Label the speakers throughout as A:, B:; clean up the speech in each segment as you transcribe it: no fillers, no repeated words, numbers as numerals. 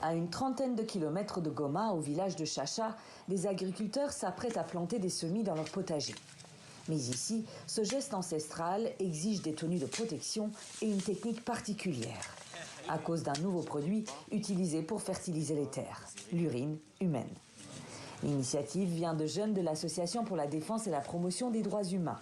A: À une trentaine de kilomètres de Goma, au village de Chacha, des agriculteurs s'apprêtent à planter des semis dans leur potager. Mais ici, ce geste ancestral exige des tenues de protection et une technique particulière, à cause d'un nouveau produit utilisé pour fertiliser les terres, l'urine humaine. L'initiative vient de jeunes de l'Association pour la défense et la promotion des droits humains.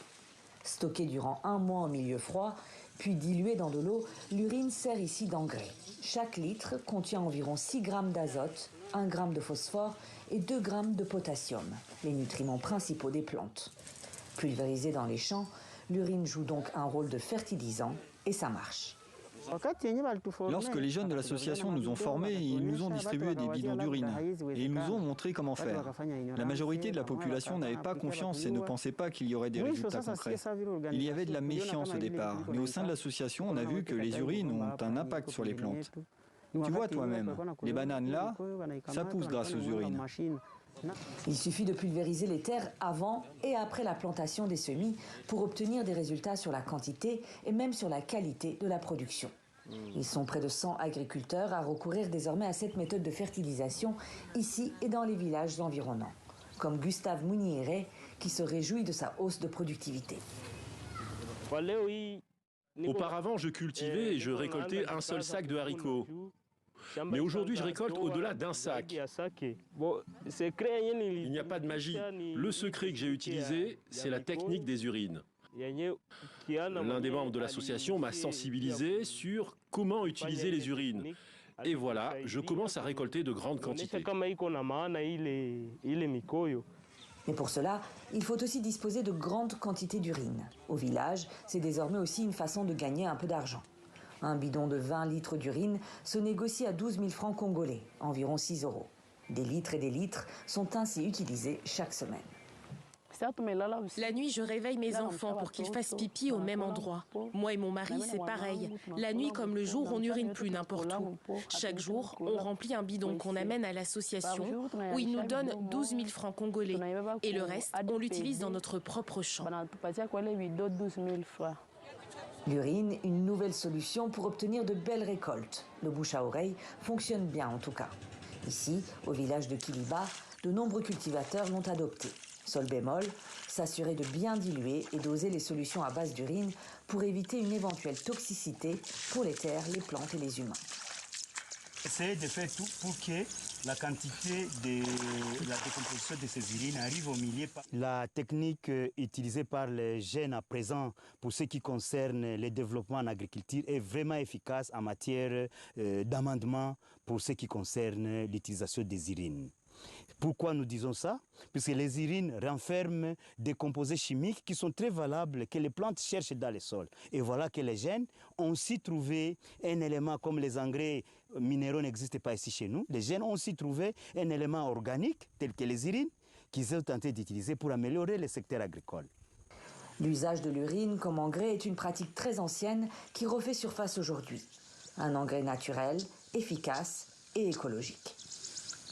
A: Stockée durant 1 mois en milieu froid, puis diluée dans de l'eau, l'urine sert ici d'engrais. Chaque litre contient environ 6 grammes d'azote, 1 gramme de phosphore et 2 grammes de potassium, les nutriments principaux des plantes. Pulvérisée dans les champs, l'urine joue donc un rôle de fertilisant et ça marche.
B: Lorsque les jeunes de l'association nous ont formés, ils nous ont distribué des bidons d'urine et ils nous ont montré comment faire. La majorité de la population n'avait pas confiance et ne pensait pas qu'il y aurait des résultats concrets. Il y avait de la méfiance au départ, mais au sein de l'association, on a vu que les urines ont un impact sur les plantes. Tu vois toi-même, les bananes là, ça pousse grâce aux urines.
A: Il suffit de pulvériser les terres avant et après la plantation des semis pour obtenir des résultats sur la quantité et même sur la qualité de la production. Ils sont près de 100 agriculteurs à recourir désormais à cette méthode de fertilisation ici et dans les villages environnants, comme Gustave Mouniéré qui se réjouit de sa hausse de productivité.
C: Auparavant, je cultivais et je récoltais un seul sac de haricots. Mais aujourd'hui, je récolte au-delà d'un sac. Il n'y a pas de magie. Le secret que j'ai utilisé, c'est la technique des urines. L'un des membres de l'association m'a sensibilisé sur comment utiliser les urines. Et voilà, je commence à récolter de grandes quantités.
A: Mais pour cela, il faut aussi disposer de grandes quantités d'urine. Au village, c'est désormais aussi une façon de gagner un peu d'argent. Un bidon de 20 litres d'urine se négocie à 12 000 francs congolais, environ 6 €. Des litres et des litres sont ainsi utilisés chaque semaine.
D: La nuit, je réveille mes enfants pour qu'ils fassent pipi au même endroit. Moi et mon mari, c'est pareil. La nuit comme le jour, on n'urine plus n'importe où. Chaque jour, on remplit un bidon qu'on amène à l'association où ils nous donnent 12 000 francs congolais. Et le reste, on l'utilise dans notre propre champ.
A: L'urine, une nouvelle solution pour obtenir de belles récoltes. Le bouche à oreille fonctionne bien en tout cas. Ici, au village de Kiliba, de nombreux cultivateurs l'ont adopté. Seul bémol, s'assurer de bien diluer et doser les solutions à base d'urine pour éviter une éventuelle toxicité pour les terres, les plantes et les humains.
E: Essayer de faire tout pour que la quantité de la décomposition de ces urines arrive au milieu. La technique utilisée par les jeunes à présent pour ce qui concerne le développement en agriculture est vraiment efficace en matière d'amendement pour ce qui concerne l'utilisation des urines. Pourquoi nous disons ça? Puisque les urines renferment des composés chimiques qui sont très valables, que les plantes cherchent dans les sols. Et voilà que les jeunes ont aussi trouvé un élément comme les engrais minéraux n'existent pas ici chez nous. Les jeunes ont aussi trouvé un élément organique tel que les urines qu'ils ont tenté d'utiliser pour améliorer le secteur agricole.
A: L'usage de l'urine comme engrais est une pratique très ancienne qui refait surface aujourd'hui. Un engrais naturel, efficace et écologique.